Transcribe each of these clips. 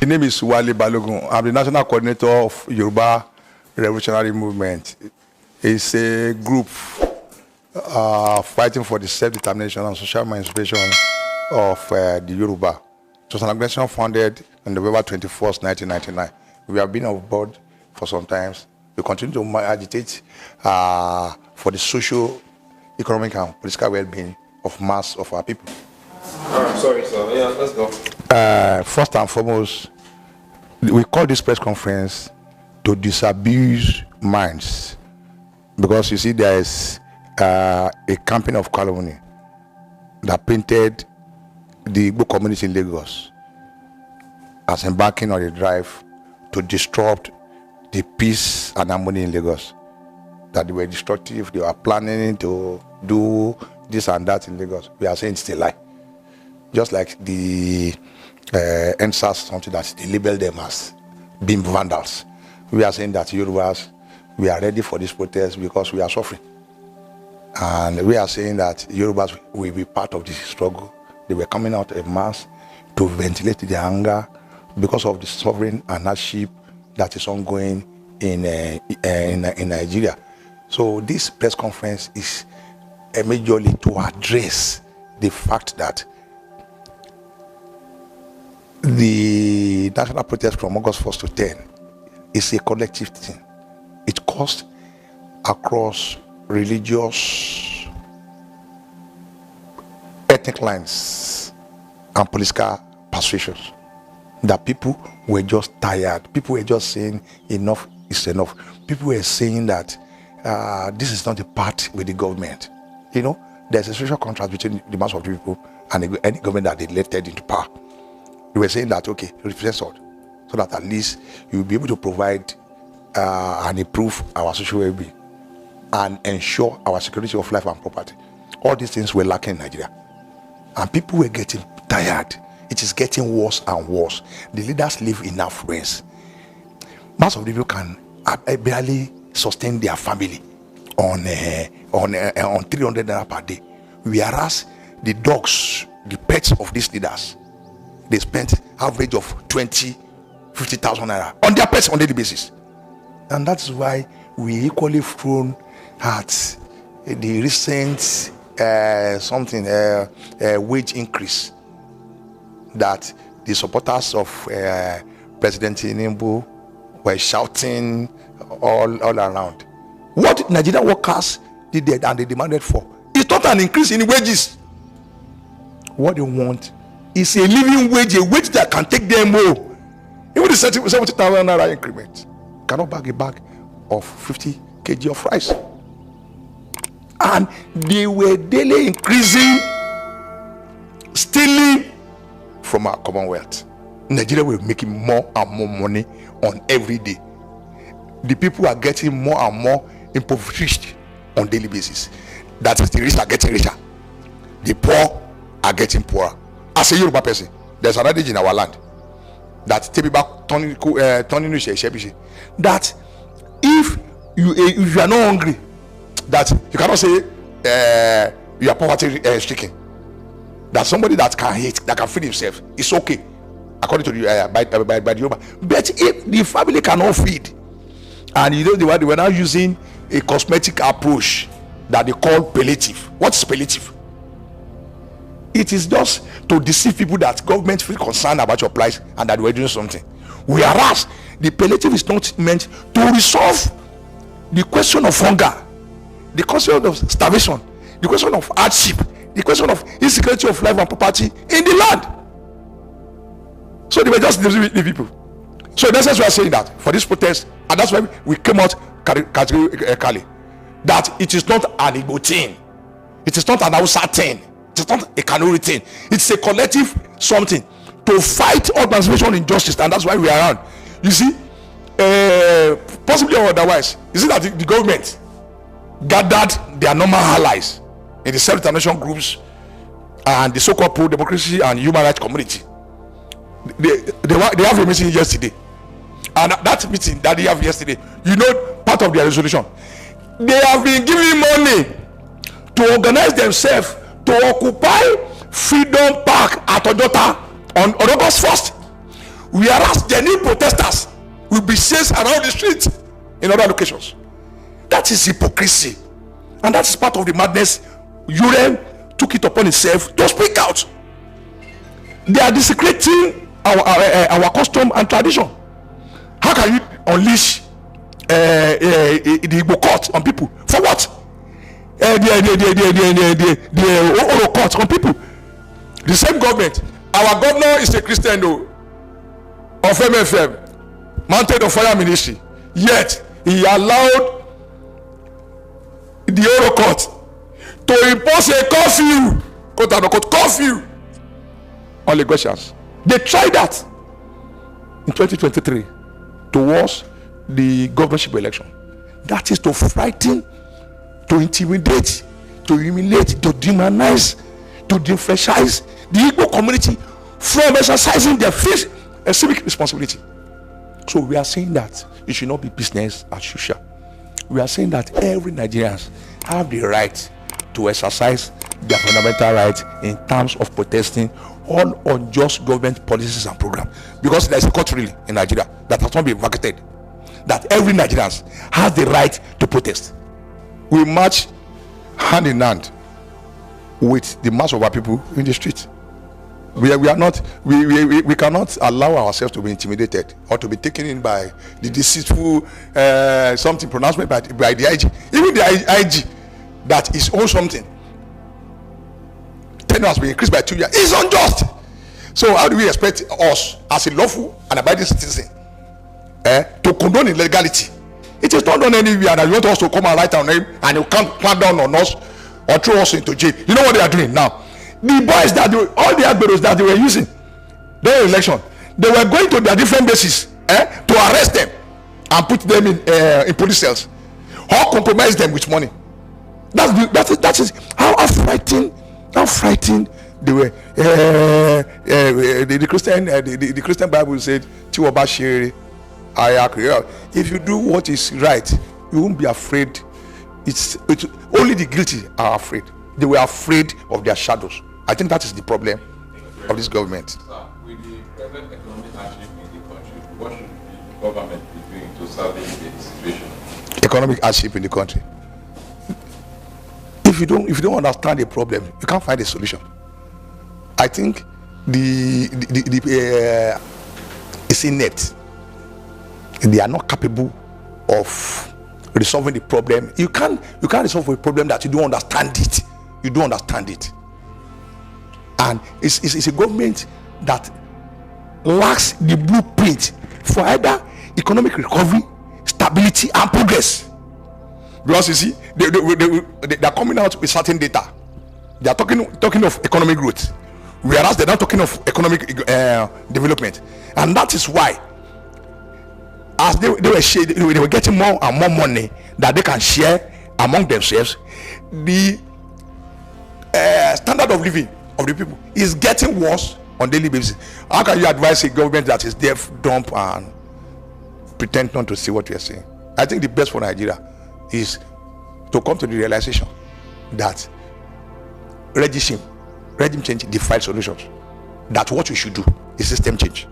The name is Wale Balogun. I'm the national coordinator of Yoruba Revolutionary Movement. It's a group fighting for the self-determination and social emancipation of the Yoruba. It was an organization founded on November 21st, 1999. We have been on board for some time. We continue to agitate for the social, economic, and political well-being of mass of our people. Sorry, sir. Yeah, let's go. First and foremost, we call this press conference to disabuse minds, because you see there is a campaign of calumny that painted the Igbo community in Lagos as embarking on a drive to disrupt the peace and harmony in Lagos, that they were destructive, they were planning to do this and that in Lagos. We are saying it's a lie. Just like the NSAS, something that they label them as being vandals. We are saying that Yorubas, we are ready for this protest because we are suffering. And we are saying that Yorubas will be part of this struggle. They were coming out en mass to ventilate their anger because of the suffering and hardship that is ongoing in Nigeria. So this press conference is majorly to address the fact that the national protest from August 1st to 10 is a collective thing. It cuts across religious, ethnic lines and political persuasions. That people were just tired. People were just saying enough is enough. People were saying that this is not a part with the government. You know, there's a social contrast between the mass of the people and any government that they elected into power. They were saying that, okay, represent us, so that at least you will be able to provide and improve our social well-being and ensure our security of life and property. All these things were lacking in Nigeria. And people were getting tired. It is getting worse and worse. The leaders live in affluence. Most of the people can barely sustain their family on 300 naira per day. Whereas the dogs, the pets of these leaders, they spent average of 50,000 naira on their pets on daily basis. And that's why we equally thrown at the recent wage increase that the supporters of President Tinubu were shouting all around. What Nigerian workers did and they demanded for is not an increase in wages. What they want is a living wage, a wage that can take them home. Even the 70,000 naira increment cannot bag a bag of 50 kg of rice. And they were daily increasing, stealing from our Commonwealth. Nigeria were making more and more money on every day. The people are getting more and more impoverished on daily basis. That is, the rich are getting richer, the poor are getting poorer. As a Yoruba person, there's an adage in our land that that if you are not hungry, that you cannot say you are poverty stricken. That somebody that can eat, that can feed himself, is okay, according to the by the Yoruba. But if the family cannot feed, and you know they were now using a cosmetic approach that they call palliative. What is palliative? It is just to deceive people that government feel concerned about your plight and that we're doing something. Whereas the palliative is not meant to resolve the question of hunger, the question of starvation, the question of hardship, the question of insecurity of life and property in the land. So they were just deceiving the people. So that's why we are saying that for this protest, and that's why we came out categorically that it is not an Igbo thing, it is not an Hausa thing, it is not a Kanuri thing. It's a collective something to fight all transformation injustice, and that's why we are around. You see, possibly or otherwise, you see that the government gathered their normal allies in the self-determination groups and the so-called pro-democracy and human rights community. They have a meeting yesterday, and that meeting that they have yesterday, you know, part of their resolution, they have been giving money to organize themselves to occupy Freedom Park at Ojota on August 1st, whereas genuine protesters will be chased around the street in other locations. That is hypocrisy, and that is part of the madness. Urem took it upon himself to speak out. They are desecrating our custom and tradition. How can you unleash the Igbo court on people? For what? The Oro court on people. The same government. Our governor is a Christian though, of MFM, Mountain of Fire Ministry. Yet he allowed the Oro court to impose a curfew, quote unquote curfew, on Lagosians. They tried that in 2023 towards the governorship election. That is to frighten, to intimidate, to humiliate, to demonize, to disenfranchise the Igbo community from exercising their civic responsibility. So we are saying that it should not be business as usual. We are saying that every Nigerian have the right to exercise their fundamental rights in terms of protesting all unjust government policies and programs, because there is a court ruling in Nigeria that has not been vacated that every Nigerian has the right to protest. We march hand in hand with the mass of our people in the street. We cannot allow ourselves to be intimidated or to be taken in by the deceitful something pronouncement by the IG. Even the IG that is own something tenure has been increased by 2 years. It's unjust. So how do we expect us as a lawful and abiding citizen to condone illegality? It is not done anywhere, and you want us to come and write our name and you can't clamp down on us or throw us into jail. You know what they are doing now? The boys that all the Igbos that they were using during election, they were going to their different bases to arrest them and put them in police cells or compromise them with money. That is how frightened they were. The Christian Bible said, if you do what is right, you won't be afraid. It's only the guilty are afraid. They were afraid of their shadows. I think that is the problem of this government. Sir, with the present economic hardship in the country, what should the government be doing to salvage the situation? Economic hardship in the country. If you don't understand the problem, you can't find a solution. I think it's inept. They are not capable of resolving the problem. You can't resolve a problem that you don't understand it. You don't understand it. And it's a government that lacks the blueprint for either economic recovery, stability, and progress. Because you see, they are coming out with certain data. They are talking of economic growth, whereas they're not talking of economic development. And that is why, as they were getting more and more money that they can share among themselves, the standard of living of the people is getting worse on daily basis. How can you advise a government that is deaf, dumb, and pretend not to see what we are saying? I think the best for Nigeria is to come to the realization that regime change defies solutions. That what we should do is system change.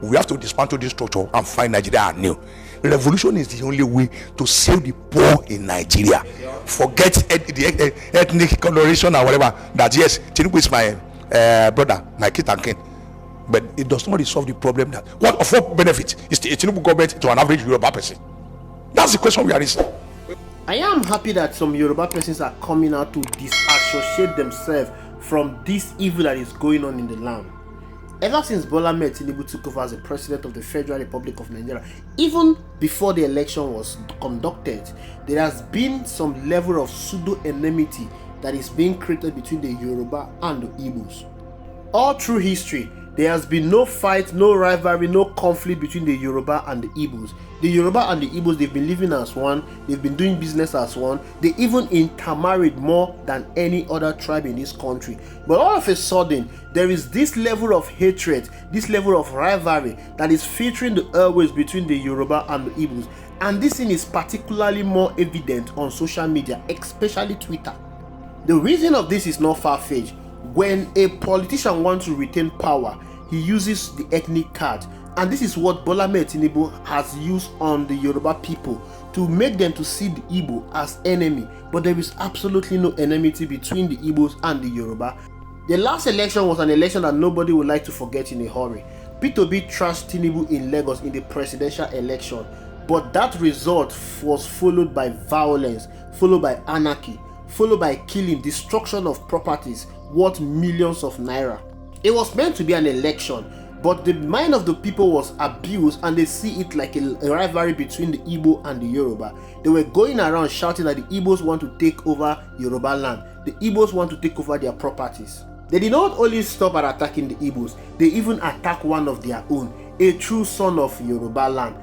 We have to dismantle this structure and find Nigeria anew. Revolution is the only way to save the poor in Nigeria. Forget the ethnic coloration or whatever. That yes, Tinubu is my brother, my kid and kin, but it does not resolve the problem. That what benefit is the Tinubu government to an average Yoruba person? That's the question we are raising. I am happy that some Yoruba persons are coming out to disassociate themselves from this evil that is going on in the land. Ever since Bola Ahmed Tinubu took over as the president of the Federal Republic of Nigeria, even before the election was conducted, there has been some level of pseudo-enmity that is being created between the Yoruba and the Igbos. All through history, there has been no fight, no rivalry, no conflict between the Yoruba and the Igbos. The Yoruba and the Igbos, they've been living as one, they've been doing business as one, they even intermarried more than any other tribe in this country. But all of a sudden, there is this level of hatred, this level of rivalry that is filtering the airways between the Yoruba and the Igbos. And this thing is particularly more evident on social media, especially Twitter. The reason of this is not far-fetched. When a politician wants to retain power, he uses the ethnic card And this is what Bola Ahmed Tinubu has used on the Yoruba people to make them to see the Igbo as enemy. But there is absolutely no enmity between the Igbos and the Yoruba. The last election was an election that nobody would like to forget in a hurry. P2B trashed Tinubu in Lagos in the presidential election, but that result was followed by violence, followed by anarchy, followed by killing, destruction of properties worth millions of naira. It was meant to be an election, but the mind of the people was abused and they see it like a rivalry between the Igbo and the Yoruba. They were going around shouting that the Igbos want to take over Yoruba land. The Igbos want to take over their properties. They did not only stop at attacking the Igbos, they even attacked one of their own, a true son of Yoruba land,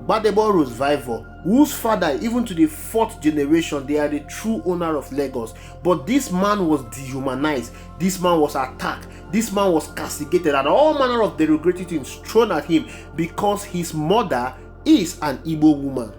Gbadebo Roosevelt, whose father, even to the 4th generation, they are the true owner of Lagos. But this man was dehumanized, this man was attacked, this man was castigated, and all manner of derogatory things thrown at him because his mother is an Igbo woman.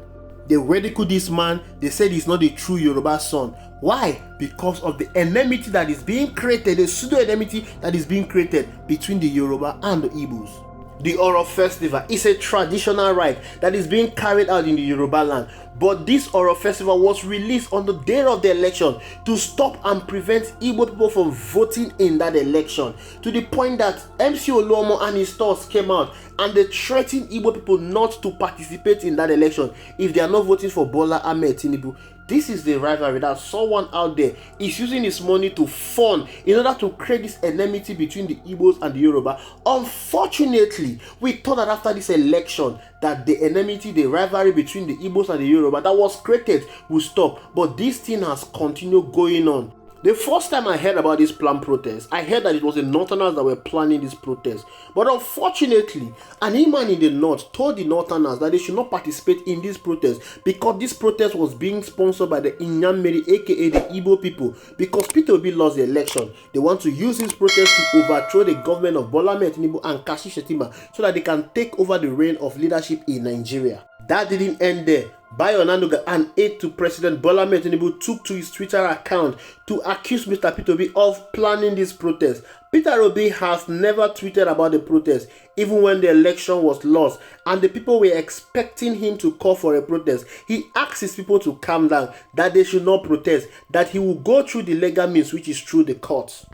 They ridiculed this man. They said he's not a true Yoruba son. Why? Because of the enmity that is being created, the pseudo enmity that is being created between the Yoruba and the Igbos. The Oro Festival is a traditional rite that is being carried out in the Yoruba land. But this Oro Festival was released on the day of the election to stop and prevent Igbo people from voting in that election. To the point that MC Oluomo and his stores came out and they threatened Igbo people not to participate in that election if they are not voting for Bola Ahmed Tinubu. This is the rivalry that someone out there is using his money to fund in order to create this enmity between the Igbos and the Yoruba. Unfortunately, we thought that after this election that the enmity, the rivalry between the Igbos and the Yoruba that was created will stop. But this thing has continued going on. The first time I heard about this planned protest, I heard that it was the Northerners that were planning this protest. But unfortunately, an imam in the North told the Northerners that they should not participate in this protest because this protest was being sponsored by the Inyamiri, aka the Igbo people. Because P2B lost the election, they want to use this protest to overthrow the government of Bola Ahmed Tinubu and Kashi Shettima so that they can take over the reign of leadership in Nigeria. That didn't end there. Bayo Onanuga, an aide to President Bola Ahmed Tinubu, took to his Twitter account to accuse Mr. P2B of planning this protest. Peter Obi has never tweeted about the protest, even when the election was lost and the people were expecting him to call for a protest. He asked his people to calm down, that they should not protest, that he will go through the legal means, which is through the courts.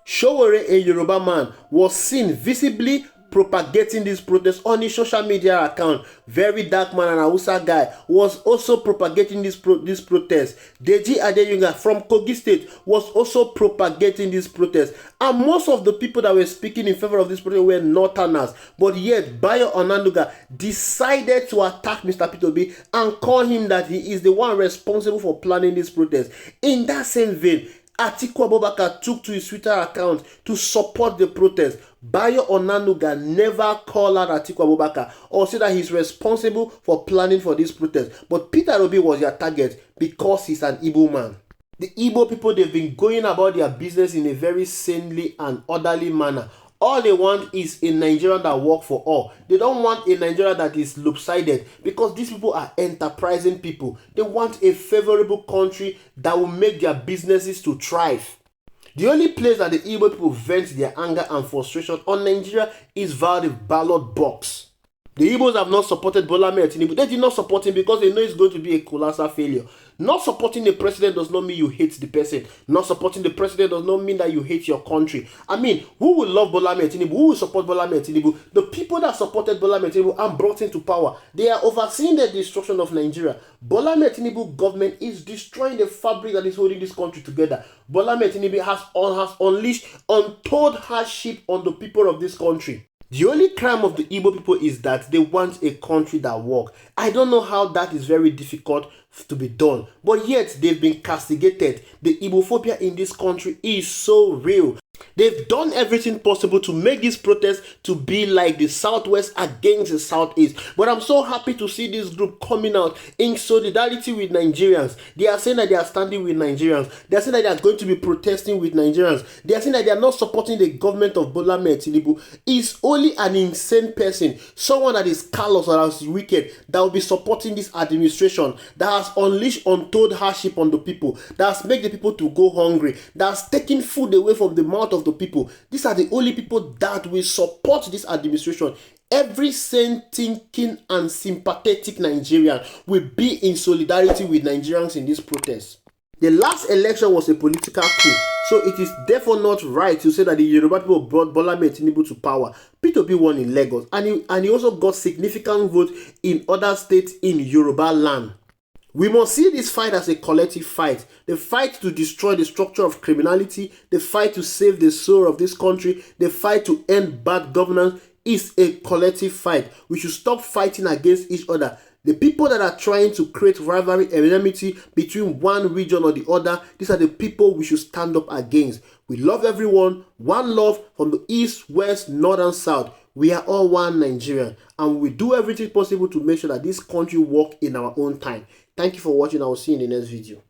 Showore, a Yoruba man, was seen visibly propagating this protest on his social media account. Very dark man and Hausa guy was also propagating this protest. Deji Adeyinga from Kogi State was also propagating this protest. And most of the people that were speaking in favor of this protest were Northerners. But yet, Bayo Onanuga decided to attack Mr. P2B and call him that he is the one responsible for planning this protest. In that same vein, Atiku Abubakar took to his Twitter account to support the protest. Bayo Onanuga never called out Atiku Abubakar or said that he's responsible for planning for this protest. But Peter Obi was their target because he's an Igbo man. The Igbo people, they've been going about their business in a very sanely and orderly manner. All they want is a Nigerian that works for all. They don't want a Nigeria that is lopsided because these people are enterprising people. They want a favorable country that will make their businesses to thrive. The only place that the Igbo people vent their anger and frustration on Nigeria is via the ballot box. The Igbos have not supported Bola Ahmed Tinubu. They did not support him because they know it's going to be a colossal failure. Not supporting the president does not mean you hate the person. Not supporting the president does not mean that you hate your country. I mean, who will love Bola Ahmed Tinubu? Who will support Bola Ahmed Tinubu? The people that supported Bola Ahmed Tinubu and brought him to power, they are overseeing the destruction of Nigeria. Bola Ahmed Tinubu government is destroying the fabric that is holding this country together. Bola Ahmed Tinubu has unleashed untold hardship on the people of this country. The only crime of the Igbo people is that they want a country that works. I don't know how that is very difficult to be done, but yet they've been castigated. The Igbophobia in this country is so real. They've done everything possible to make this protest to be like the Southwest against the Southeast. But I'm so happy to see this group coming out in solidarity with Nigerians. They are saying that they are standing with Nigerians. They are saying that they are going to be protesting with Nigerians. They are saying that they are not supporting the government of Bola Ahmed Tinubu. It's only an insane person, someone that is callous or else wicked, that will be supporting this administration that has unleashed untold hardship on the people, that has made the people to go hungry, that has taken food away from the mouth of the people. These are the only people that will support this administration. Every sane, thinking, and sympathetic Nigerian will be in solidarity with Nigerians in this protest. The last election was a political coup, so it is therefore not right to say that the Yoruba people brought Bola Tinubu to power. P2P won in Lagos, and he also got significant votes in other states in Yoruba land. We must see this fight as a collective fight. The fight to destroy the structure of criminality, the fight to save the soul of this country, the fight to end bad governance is a collective fight. We should stop fighting against each other. The people that are trying to create rivalry and enmity between one region or the other, these are the people we should stand up against. We love everyone. One love from the east, west, north, and south. We are all one Nigerian, and we do everything possible to make sure that this country works in our own time. Thank you for watching. I will see you in the next video.